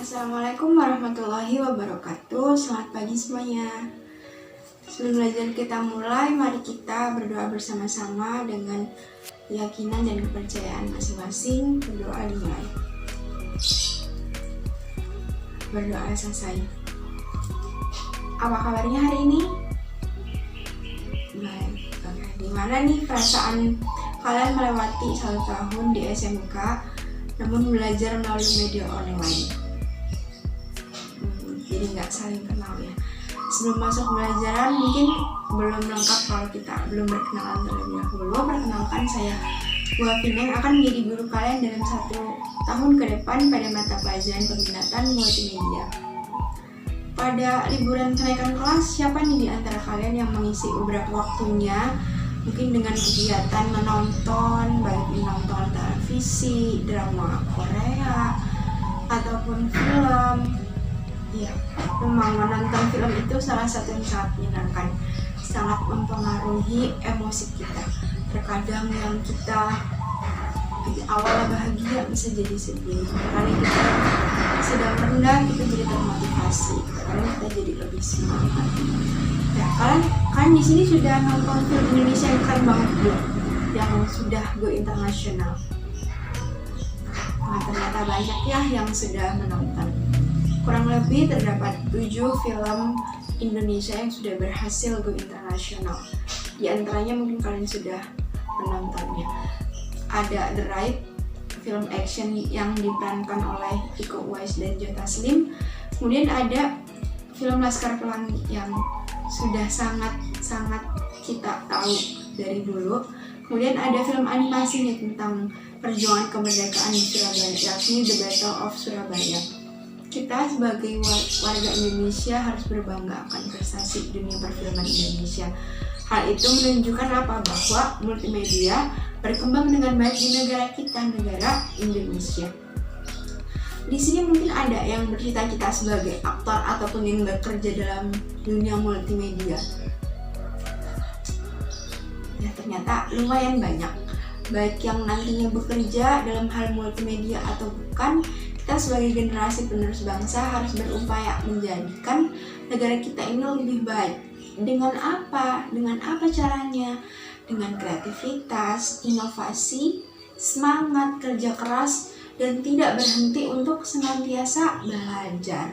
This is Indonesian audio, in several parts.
Assalamualaikum warahmatullahi wabarakatuh. Selamat pagi semuanya. Sebelum belajar kita mulai, mari kita berdoa bersama-sama dengan keyakinan dan kepercayaan masing-masing. Berdoa dimulai. Berdoa selesai. Apa kabarnya hari ini? Baik. Gimana nih perasaan kalian melewati 1 tahun di SMK namun belajar melalui media online? Jadi nggak saling kenal ya. Sebelum masuk pembelajaran mungkin belum lengkap kalau kita belum berkenalan terlebih dahulu. Perkenalkan, saya Bu Afina yang akan menjadi guru kalian dalam 1 tahun ke depan pada mata pelajaran peminatan multimedia. Pada liburan kenaikan kelas, siapa nih di antara kalian yang mengisi beberapa waktunya mungkin dengan kegiatan menonton, baik menonton televisi, drama Korea, ataupun film? Ya, memang menonton film itu salah satu yang sangat menyenangkan, sangat mempengaruhi emosi kita. Terkadang yang kita di awalnya bahagia bisa jadi sedih. Kali kita sedang rendah, kita jadi termotivasi. Karena kita jadi lebih semangat. Ya, kalian di sini sudah nonton film Indonesia yang keren banget belum? Yang sudah go internasional. Nah, ternyata banyak ya yang sudah menonton. Kurang lebih terdapat 7 film Indonesia yang sudah berhasil go internasional. Di antaranya mungkin kalian sudah menontonnya. Ada The Raid, film action yang diperankan oleh Iko Uwais dan Joe Taslim. Kemudian ada film Laskar Pelangi yang sudah sangat kita tahu dari dulu. Kemudian ada film animasi nih tentang perjuangan kemerdekaan di Surabaya, yakni The Battle of Surabaya. Kita sebagai warga Indonesia harus berbangga akan prestasi dunia perfilman Indonesia. Hal itu menunjukkan apa? Bahwa multimedia berkembang dengan baik di negara kita, negara Indonesia. Di sini mungkin ada yang bercita-cita sebagai aktor ataupun yang bekerja dalam dunia multimedia. Ya, ternyata lumayan banyak. Baik yang nantinya bekerja dalam hal multimedia atau bukan, kita sebagai generasi penerus bangsa harus berupaya menjadikan negara kita ini lebih baik. Dengan apa? Dengan apa caranya? Dengan kreativitas, inovasi, semangat, kerja keras, dan tidak berhenti untuk senantiasa belajar.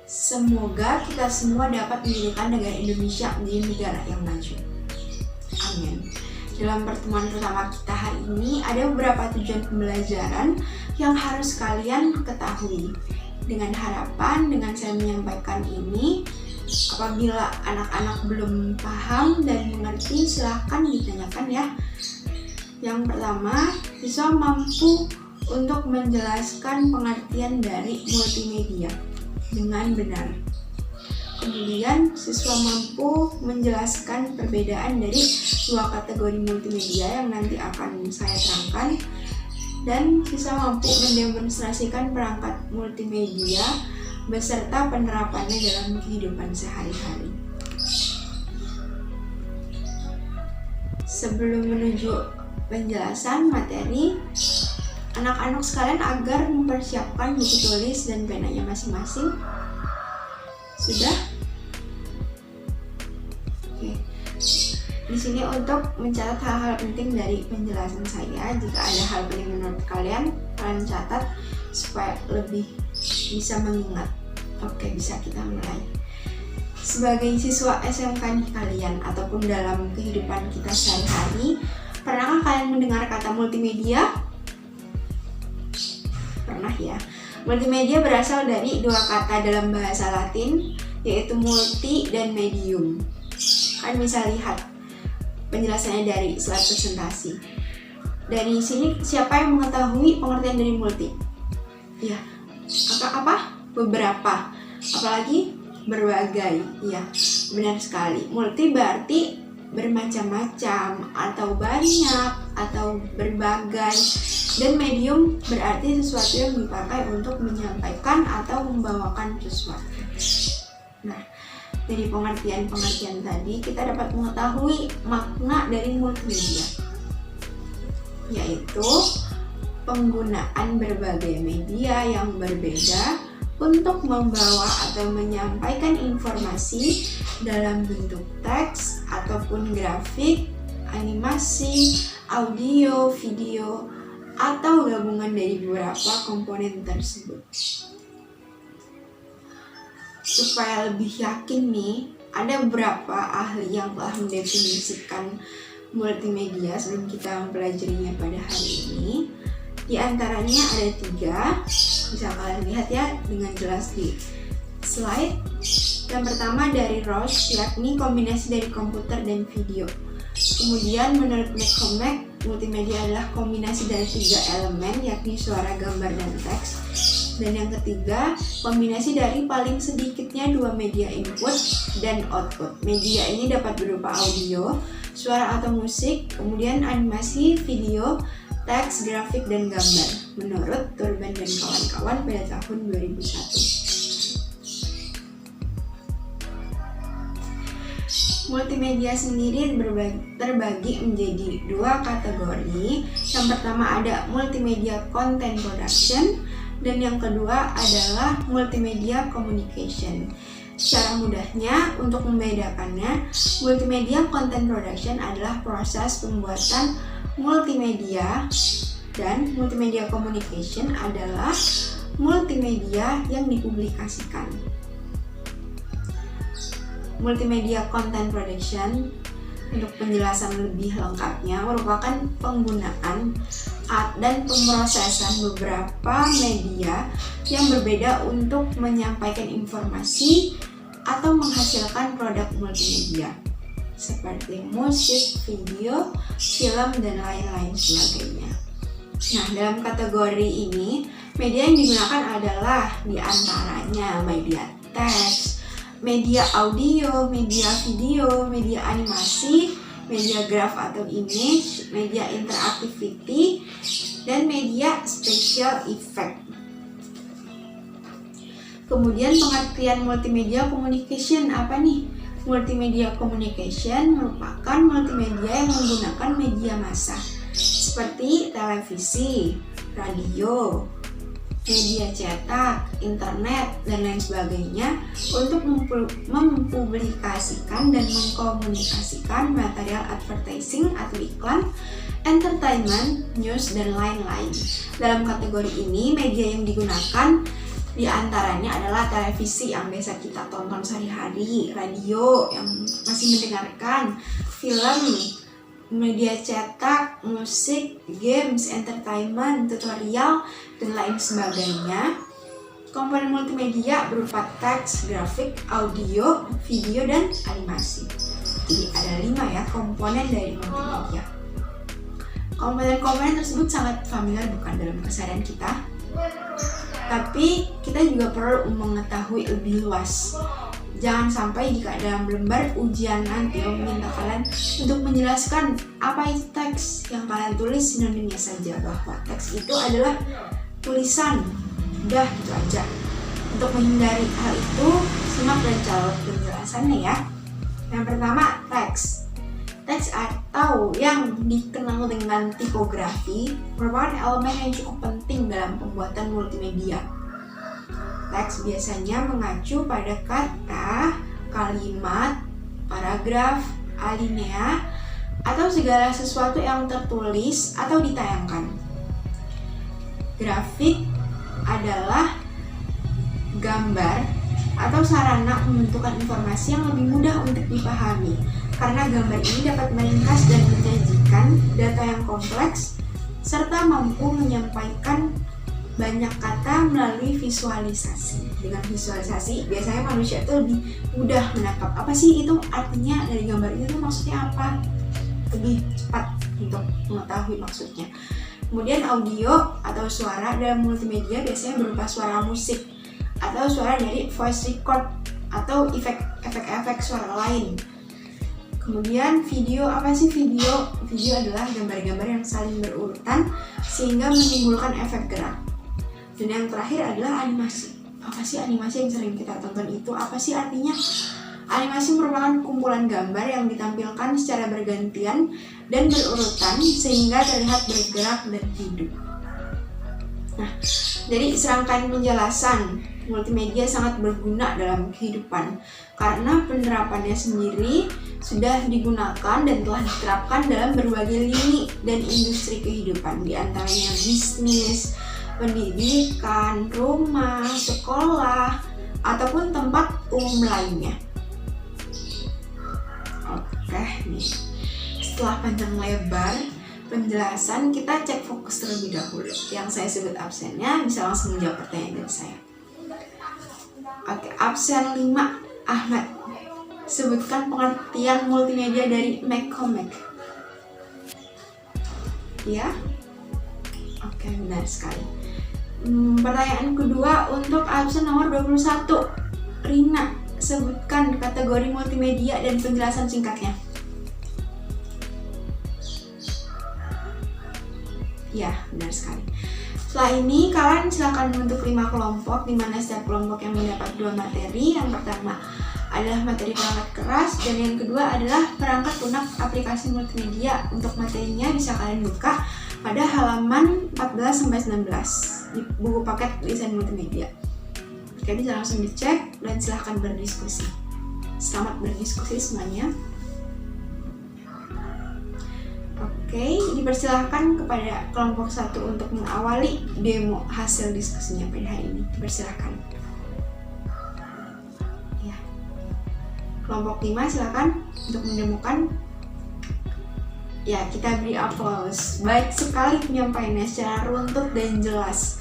Semoga kita semua dapat menjadikan negara Indonesia menjadi negara yang maju. Amin. Dalam pertemuan pertama kita hari ini ada beberapa tujuan pembelajaran yang harus kalian ketahui. Dengan harapan dengan saya menyampaikan ini, apabila anak-anak belum paham dan mengerti, silahkan ditanyakan ya. Yang pertama, siswa mampu untuk menjelaskan pengertian dari multimedia dengan benar. Kemudian, siswa mampu menjelaskan perbedaan dari 2 kategori multimedia yang nanti akan saya terangkan. Dan siswa mampu mendemonstrasikan perangkat multimedia beserta penerapannya dalam kehidupan sehari-hari. Sebelum menuju penjelasan materi, anak-anak sekalian agar mempersiapkan buku tulis dan penanya masing-masing. Sudah? Oke. Di sini untuk mencatat hal-hal penting dari penjelasan saya. Jika ada hal penting menurut kalian catat supaya lebih bisa mengingat. Oke, bisa kita mulai. Sebagai siswa SMK nih kalian ataupun dalam kehidupan kita sehari-hari, pernahkah kalian mendengar kata multimedia? Pernah ya. Multimedia berasal dari 2 kata dalam bahasa Latin, yaitu multi dan medium. Kalian bisa lihat penjelasannya dari slide presentasi. Dari sini siapa yang mengetahui pengertian dari multi? Ya, apa? Beberapa. Apalagi berbagai. Ya, benar sekali. Multi berarti bermacam-macam atau banyak atau berbagai. Dan medium berarti sesuatu yang dipakai untuk menyampaikan atau membawakan sesuatu. Nah, dari pengertian-pengertian tadi kita dapat mengetahui makna dari multimedia, yaitu penggunaan berbagai media yang berbeda untuk membawa atau menyampaikan informasi dalam bentuk teks ataupun grafik, animasi, audio, video, atau gabungan dari beberapa komponen tersebut. Supaya lebih yakin nih, ada beberapa ahli yang telah mendefinisikan multimedia sebelum kita mempelajarinya pada hari ini. Di antaranya ada 3, bisa kalian lihat ya dengan jelas di slide. Yang pertama dari Roche, yakni kombinasi dari komputer dan video. Kemudian menurut McCormack, multimedia adalah kombinasi dari 3 elemen, yakni suara, gambar, dan teks. Dan yang ketiga, kombinasi dari paling sedikitnya 2 media input dan output. Media ini dapat berupa audio, suara atau musik, kemudian animasi, video, teks, grafik, dan gambar, menurut Turban dan kawan-kawan pada tahun 2001. Multimedia sendiri terbagi menjadi 2 kategori. Yang pertama ada multimedia content production, dan yang kedua adalah multimedia communication. Secara mudahnya, untuk membedakannya, multimedia content production adalah proses pembuatan multimedia, dan multimedia communication adalah multimedia yang dipublikasikan. Multimedia content production, untuk penjelasan lebih lengkapnya, merupakan penggunaan dan pemrosesan beberapa media yang berbeda untuk menyampaikan informasi atau menghasilkan produk multimedia seperti musik, video, film, dan lain-lain sebagainya. Nah, dalam kategori ini, media yang digunakan adalah diantaranya media teks, media audio, media video, media animasi, media graf atau image, media interactivity, dan media special effect. Kemudian pengertian multimedia communication apa nih? Multimedia communication merupakan multimedia yang menggunakan media massa seperti televisi, radio, media cetak, internet, dan lain sebagainya untuk mempublikasikan dan mengkomunikasikan material advertising atau iklan, entertainment, news, dan lain-lain. Dalam kategori ini, media yang digunakan di antaranya adalah televisi yang biasa kita tonton sehari-hari, radio yang masih mendengarkan, film, media cetak, musik, games, entertainment, tutorial, dan lain sebagainya. Komponen multimedia berupa teks, grafik, audio, video, dan animasi. Jadi ada 5 ya komponen dari multimedia. Komponen-komponen tersebut sangat familiar bukan dalam keseharian kita, tapi kita juga perlu mengetahui lebih luas. Jangan sampai jika dalam lembar ujian nanti meminta kalian untuk menjelaskan apa itu teks, yang kalian tulis sinonimnya saja bahwa teks itu adalah tulisan. Udah gitu aja. Untuk menghindari hal itu, simak dan catat penjelasannya ya. Yang pertama, teks. Teks atau yang dikenal dengan tipografi merupakan elemen yang cukup penting dalam pembuatan multimedia. Teks biasanya mengacu pada kata, kalimat, paragraf, alinea, atau segala sesuatu yang tertulis atau ditayangkan. Grafik adalah gambar atau sarana membentukkan informasi yang lebih mudah untuk dipahami, karena gambar ini dapat meringkas dan menyajikan data yang kompleks serta mampu menyampaikan banyak kata melalui visualisasi. Dengan visualisasi, biasanya manusia itu lebih mudah menangkap apa sih itu artinya dari gambar itu maksudnya apa, lebih cepat untuk mengetahui maksudnya. Kemudian audio atau suara dalam multimedia biasanya berupa suara musik atau suara dari voice record atau efek suara lain. Kemudian video, apa sih video? Video adalah gambar-gambar yang saling berurutan sehingga menimbulkan efek gerak. Dan yang terakhir adalah animasi. Apa sih animasi yang sering kita tonton itu? Apa sih artinya? Animasi merupakan kumpulan gambar yang ditampilkan secara bergantian dan berurutan sehingga terlihat bergerak dan hidup. Nah, dari serangkaian penjelasan, multimedia sangat berguna dalam kehidupan karena penerapannya sendiri sudah digunakan dan telah diterapkan dalam berbagai lini dan industri kehidupan, di antaranya bisnis, pendidikan, rumah, sekolah, ataupun tempat umum lainnya. Oke nih, setelah panjang lebar penjelasan, kita cek fokus terlebih dahulu. Yang saya sebut absennya bisa langsung menjawab pertanyaan dari saya. Oke, absen 5, Ahmad. Sebutkan pengertian multimedia dari McCormack. Ya? Oke, benar sekali. Pertanyaan kedua untuk absen nomor 21. Rina, sebutkan kategori multimedia dan penjelasan singkatnya. Ya, benar sekali. Setelah ini kalian silakan membentuk 5 kelompok, di mana setiap kelompok yang mendapat 2 materi. Yang pertama adalah materi perangkat keras dan yang kedua adalah perangkat lunak aplikasi multimedia. Untuk materinya bisa kalian buka pada halaman 14-19 di buku paket desain multimedia. Oke, bisa langsung dicek dan silahkan berdiskusi. Selamat berdiskusi semuanya. Oke, dipersilahkan kepada kelompok 1 untuk mengawali demo hasil diskusinya pada hari ini. Dipersilahkan. Ya. Kelompok 5 silakan untuk mendemokan. Ya, kita beri aplaus. Baik sekali penyampaiannya secara runtut dan jelas.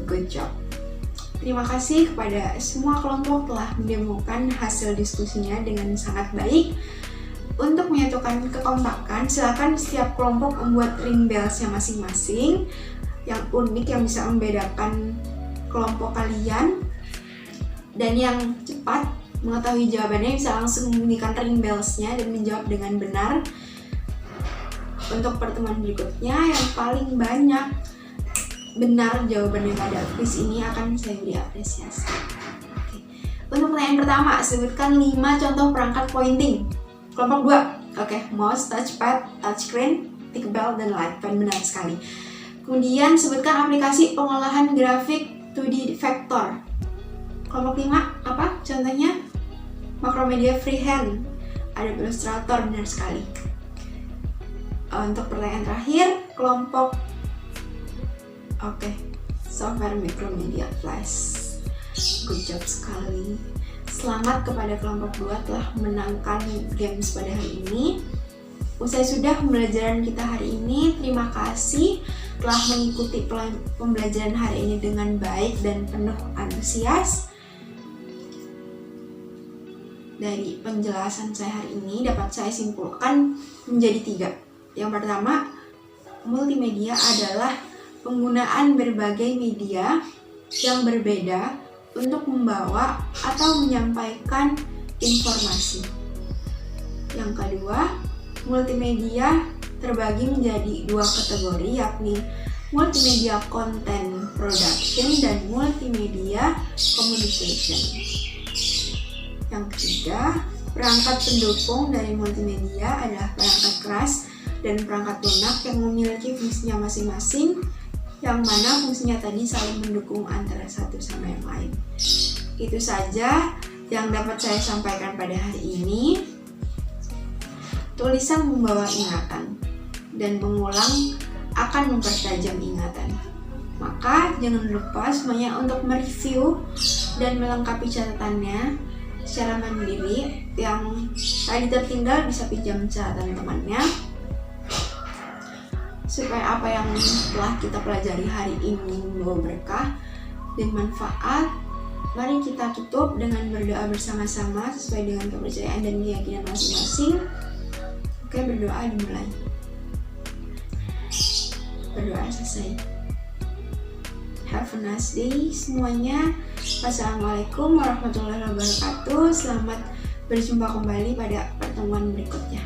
Good job. Terima kasih kepada semua kelompok telah mendemokan hasil diskusinya dengan sangat baik. Untuk menyatukan kekompakan, silakan setiap kelompok membuat ring bells-nya masing-masing yang unik, yang bisa membedakan kelompok kalian. Dan yang cepat mengetahui jawabannya bisa langsung membunyikan ring bells-nya dan menjawab dengan benar. Untuk pertemuan berikutnya, yang paling banyak benar jawabannya pada quiz ini akan saya beri apresiasi. Oke. Untuk pertanyaan pertama, sebutkan 5 contoh perangkat pointing. Kelompok 2, oke, mouse, touchpad, touchscreen, tickbell, dan light pen. Benar sekali. Kemudian sebutkan aplikasi pengolahan grafik 2D vector. Kelompok 5, apa contohnya? Macromedia Freehand, Adobe Illustrator. Benar sekali. Untuk pertanyaan terakhir, kelompok software Macromedia Flash. Good job sekali. Selamat kepada kelompok 2 telah menangkan games pada hari ini. Usai sudah pembelajaran kita hari ini, terima kasih telah mengikuti pembelajaran hari ini dengan baik dan penuh antusias. Dari penjelasan saya hari ini dapat saya simpulkan menjadi 3. Yang pertama, multimedia adalah penggunaan berbagai media yang berbeda untuk membawa atau menyampaikan informasi. Yang kedua, multimedia terbagi menjadi 2 kategori, yakni multimedia content production dan multimedia communication. Yang ketiga, perangkat pendukung dari multimedia adalah perangkat keras dan perangkat lunak yang memiliki fungsinya masing-masing, yang mana fungsinya tadi saling mendukung antara satu sama yang lain. Itu saja yang dapat saya sampaikan pada hari ini. Tulisan membawa ingatan dan mengulang akan mempertajam ingatan. Maka jangan lupa semuanya untuk mereview dan melengkapi catatannya secara mandiri. Yang tadi tertinggal bisa pinjam catatan temannya, supaya apa yang telah kita pelajari hari ini membawa berkah dan manfaat. Mari kita tutup dengan berdoa bersama-sama sesuai dengan kepercayaan dan keyakinan masing-masing. Oke, berdoa dimulai. Berdoa selesai. Have a nice day semuanya. Wassalamualaikum warahmatullahi wabarakatuh. Selamat berjumpa kembali pada pertemuan berikutnya.